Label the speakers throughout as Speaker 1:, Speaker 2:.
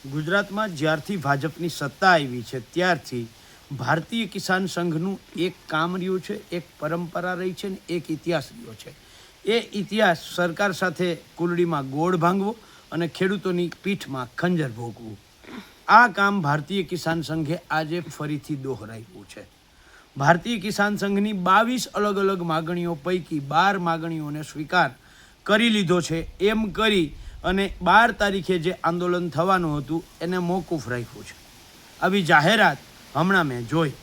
Speaker 1: ગુજરાતમાં જ્યારથી ભાજપની સત્તા આવી છે ત્યારથી ભારતીય કિસાન સંઘનું એક કામ રહ્યું છે, એક પરંપરા રહી છે ને એક ઇતિહાસ રહ્યો છે. એ ઇતિહાસ સરકાર સાથે કુલડીમાં ગોળ ભાંગવો અને ખેડૂતોની પીઠમાં ખંજર ભોગવું. આ કામ ભારતીય કિસાન સંઘે આજે ફરીથી દોહરાવ્યું છે. ભારતીય કિસાન સંઘની 22 અલગ અલગ માગણીઓ પૈકી 12 માગણીઓને સ્વીકાર કરી લીધો છે. એમ કરી અને 12 તારીખે જે આંદોલન થવાનું હતું એને મોકૂફ રાખ્યું છે. આવી જાહેરાત હમણાં મેં જોઈ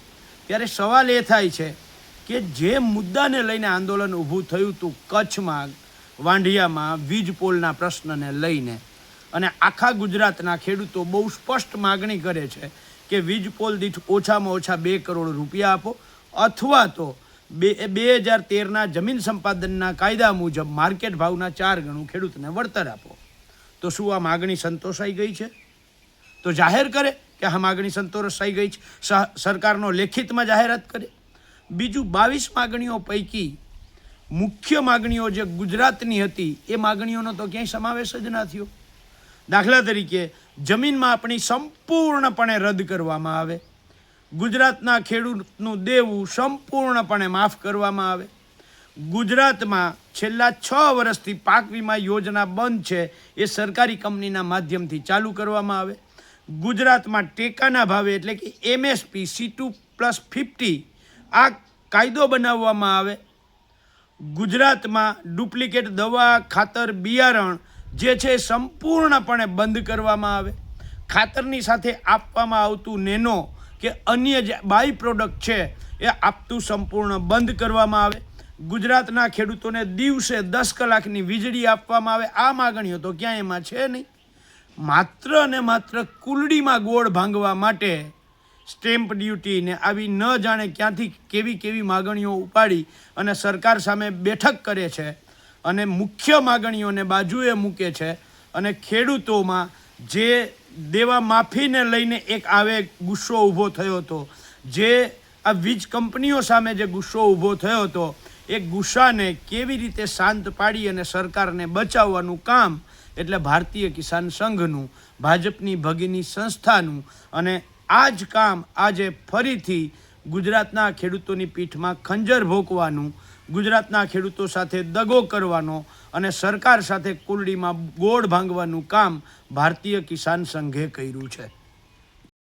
Speaker 1: ત્યારે સવાલ એ થાય છે કે જે મુદ્દાને લઈને આંદોલન ઊભું થયું હતું કચ્છમાં વાંઢિયામાં વીજ પોલના પ્રશ્નને લઈને, અને આખા ગુજરાતના ખેડૂતો બહુ સ્પષ્ટ માગણી કરે છે કે વીજ પોલ દીઠ ઓછામાં ઓછા 2 કરોડ રૂપિયા આપો, અથવા તો 2013ના જમીન સંપાદનના કાયદા મુજબ માર્કેટ ભાવના 4 ગણું ખેડૂતને વળતર આપો. તો શું આ માગણી સંતોષાઈ ગઈ છે? તો જાહેર કરે કે આ માગણી સંતોષાઈ ગઈ છે, સરકારનો લેખિતમાં જાહેરાત કરે. બીજું 22 માગણીઓ પૈકી મુખ્ય માગણીઓ જે ગુજરાતની હતી એ માગણીઓનો તો ક્યાંય સમાવેશ જ ના થયો. દાખલા તરીકે જમીનમાં આપણી સંપૂર્ણપણે રદ કરવામાં આવે, ગુજરાતના ખેડૂતનું દેવું સંપૂર્ણપણે માફ કરવામાં આવે, ગુજરાતમાં છેલ્લા 6 વર્ષથી પાક વીમા યોજના બંધ છે એ સરકારી કંપનીના માધ્યમથી ચાલુ કરવામાં આવે, ગુજરાતમાં ટેકાના ભાવે એટલે કે MSP C2+50 આ કાયદો બનાવવામાં આવે, ગુજરાતમાં ડુપ્લિકેટ દવા, ખાતર, બિયારણ જે છે સંપૂર્ણપણે બંધ કરવામાં આવે, ખાતરની સાથે આપવામાં આવતું નેનો કે અન્ય જે બાય પ્રોડક્ટ છે એ આપતું સંપૂર્ણ બંધ કરવામાં આવે, ગુજરાતના ખેડૂતોને દિવસે 10 કલાકની વીજળી આપવામાં આવે. આ માગણીઓ તો ક્યાંય એમાં છે નહીં. માત્ર અને માત્ર કુલડીમાં ગોળ ભાંગવા માટે સ્ટેમ્પ ડ્યુટી ને આવી ન જાણે ક્યાંથી કેવી કેવી માગણીઓ ઉપાડી અને સરકાર સામે બેઠક કરે છે અને મુખ્ય માગણીઓને બાજુએ મૂકે છે. અને ખેડૂતોમાં જે દેવા માફીને લઈને એક આવે ગુસ્સો ઊભો થયો હતો, જે આ વીજ કંપનીઓ સામે જે ગુસ્સો ઊભો થયો હતો, એ ગુસ્સાને કેવી રીતે શાંત પાડી અને સરકારને બચાવવાનું કામ એટલે ભારતીય કિસાન સંઘનું, ભાજપની ભગીની સંસ્થાનું. અને આ જ કામ આજે ફરીથી ગુજરાતના ખેડૂતોની પીઠમાં ખંજર ભોંકવાનું, ગુજરાતના ખેડૂતો સાથે દગો કરવાનો અને સરકાર સાથે કુલડીમાં ગોળ ભાંગવાનું કામ ભારતીય કિસાન સંઘે કર્યું છે.